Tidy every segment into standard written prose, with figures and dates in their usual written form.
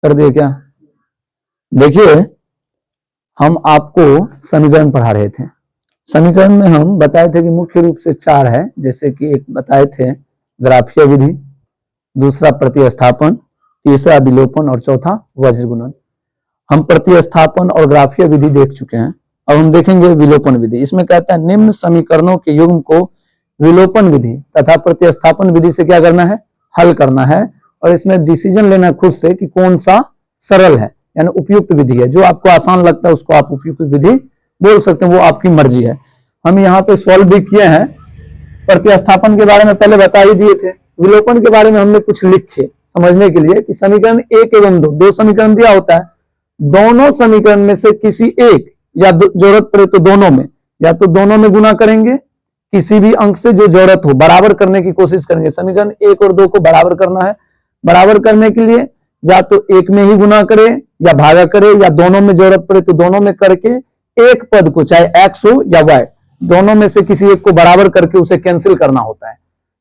कर दिए क्या? देखिए, हम आपको समीकरण पढ़ा रहे थे। समीकरण में हम बताए थे कि मुख्य रूप से 4 है, जैसे कि एक बताए थे ग्राफीय विधि, दूसरा प्रतिस्थापन, तीसरा विलोपन और चौथा वज्र गुणन। हम प्रतिस्थापन और ग्राफीय विधि देख चुके हैं। अब हम देखेंगे विलोपन विधि। इसमें कहता है निम्न समीकरणों के युग्म को विलोपन विधि तथा प्रतिस्थापन विधि से क्या करना है? हल करना है। और इसमें डिसीजन लेना खुद से कि कौन सा सरल है, यानी उपयुक्त विधि है। जो आपको आसान लगता है उसको आप उपयुक्त विधि बोल सकते हैं, वो आपकी मर्जी है। हम यहाँ पे सॉल्व भी किए हैं। प्रतिस्थापन के बारे में पहले बता ही दिए थे। विलोपन के बारे में हमने कुछ लिखे समझने के लिए कि समीकरण 1 एवं 2 समीकरण दिया होता है। दोनों समीकरण में से किसी एक या जरूरत पड़े तो दोनों में, या तो दोनों में गुना करेंगे, किसी भी अंक से जो जरूरत हो बराबर करने की कोशिश करेंगे। समीकरण 1 और 2 को बराबर करना है। बराबर करने के लिए या तो एक में ही गुना करे या भागा करे, या दोनों में जरूरत पड़े तो दोनों में करके एक पद को, चाहे एक्स हो या वाई, दोनों में से किसी एक को बराबर करके उसे कैंसिल करना होता है।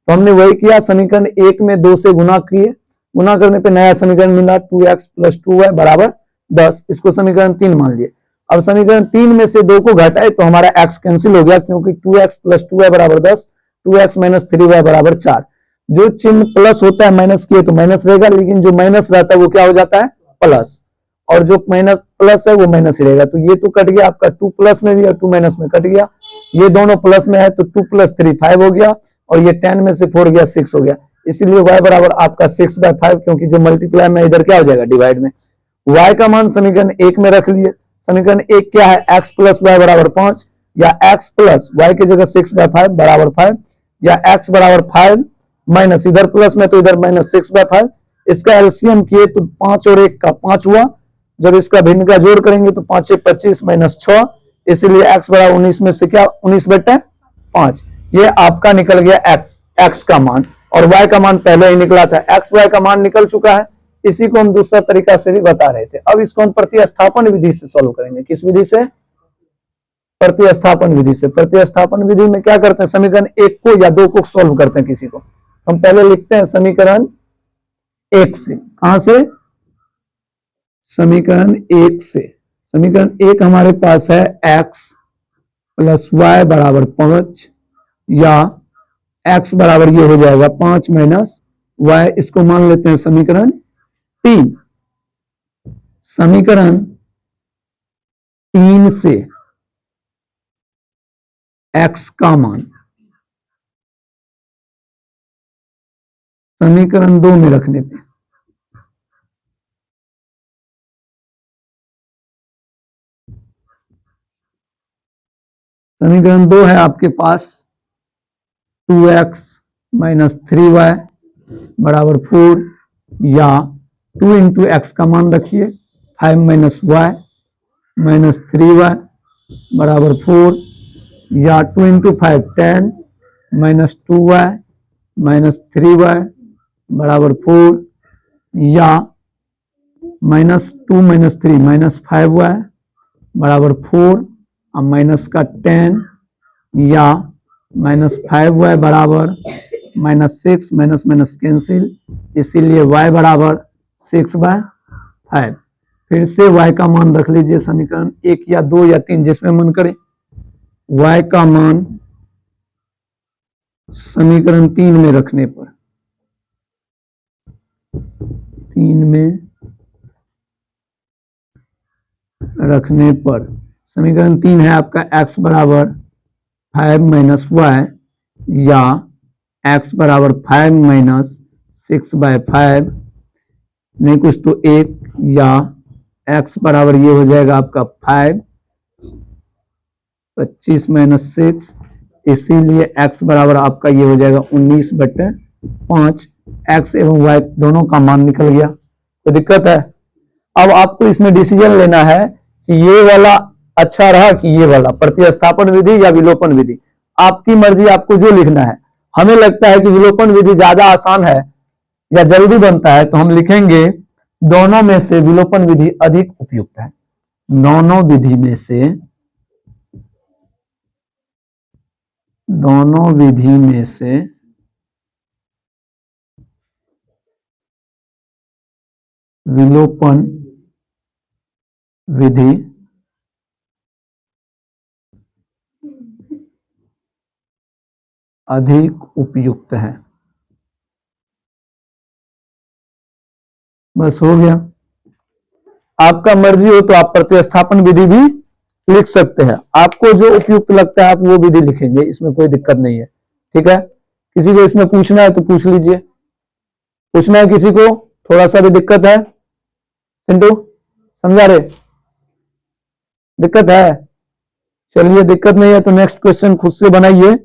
तो हमने वही किया। समीकरण 1 में 2 से गुना किए, गुना करने पे नया समीकरण मिला 2x + 2y बराबर 10। इसको समीकरण 3 मान लिए। अब समीकरण 3 में से 2 को घटाए तो हमारा x कैंसिल हो गया, क्योंकि 2x + 2y बराबर 10, 2x - 3y बराबर 4। जो चिन्ह प्लस होता है माइनस किए तो माइनस रहेगा, लेकिन जो माइनस रहता है वो क्या हो जाता है? प्लस। और जो माइनस प्लस है वो माइनस ही रहेगा। तो ये तो कट गया आपका, 2 प्लस में भी और 2 माइनस में कट गया। ये दोनों प्लस में है तो 2 + 3 5 हो गया, और ये 10 में से 4 गया 6 हो गया। इसीलिए y बराबर आपका 6/5, क्योंकि जो मल्टीप्लाई में इधर क्या हो जाएगा? डिवाइड में। y का मान समीकरण 1 में रख लिए। समीकरण 1 क्या है? x + y बराबर 5, या x + y की जगह 6/5 बराबर 5, या x बराबर 5 माइनस इधर प्लस में तो इधर माइनस 6/5। इसका एलसीएम किए तो 5 और 1 का 5 हुआ। जब इसका भिन्न का जोड़ करेंगे तो 5 × 25 -6, इसलिए x बराबर 19 में से क्या? 19/5। ये आपका निकल गया x का मान, और y का मान पहले ही निकला था। x y का मान निकल चुका है। इसी को हम दूसरा तरीका से भी बता रहे थे। अब इसको हम प्रतिस्थापन विधि से सॉल्व करेंगे। किस विधि से? प्रतिस्थापन विधि से। प्रतिस्थापन विधि में क्या करते हैं? समीकरण 1 को या 2 को सॉल्व करते हैं किसी को। हम पहले लिखते हैं समीकरण 1 से। कहां से? समीकरण 1 से। समीकरण 1 हमारे पास है x + y बराबर 5, या x बराबर ये हो जाएगा 5 - y। इसको मान लेते हैं समीकरण 3। समीकरण 3 से x का मान समीकरण 2 में रखने पे समीकरण 2 है आपके पास 2x - 3y बराबर 4, या 2 × x का मान रखिए 5 - y - 3y बराबर 4, या 2 × 5 10 - 2y - 3y बराबर 4, या -2 - 3 -5y बराबर 4, और माइनस का 10, या -5y बराबर -6, माइनस कैंसिल, इसीलिए y बराबर 6/5। फिर से y का मान रख लीजिए समीकरण 1 या 2 या 3 जिसमें मन करे। y का मान समीकरण 3 में रखने पर 3 में रखने पर समीकरण 3 है आपका x बराबर 5 - y, या x बराबर 5 - 6/5, नहीं कुछ तो 1, या x बराबर ये हो जाएगा आपका 5 25 - 6, इसीलिए x बराबर आपका ये हो जाएगा 19/5। x एवं y दोनों का मान निकल गया। तो दिक्कत है। अब आपको इसमें डिसीजन लेना है कि ये वाला अच्छा रहा कि ये वाला, प्रतिस्थापन विधि या विलोपन विधि। आपकी मर्जी, आपको जो लिखना है। हमें लगता है कि विलोपन विधि ज्यादा आसान है या जल्दी बनता है, तो हम लिखेंगे दोनों में से विलोपन विधि अधिक उपयुक्त है। दोनों विधि में से विलोपन विधि अधिक उपयुक्त है। बस हो गया। आपका मर्जी हो तो आप प्रतिस्थापन विधि भी लिख सकते हैं, आपको जो उपयुक्त लगता है आप वो विधि लिखेंगे, इसमें कोई दिक्कत नहीं है। ठीक है, किसी को इसमें पूछना है तो पूछ लीजिए। पूछना है किसी को, थोड़ा सा भी दिक्कत है? सिंटू समझा रहे? दिक्कत है? चलिए, दिक्कत नहीं है तो नेक्स्ट क्वेश्चन खुद से बनाइए।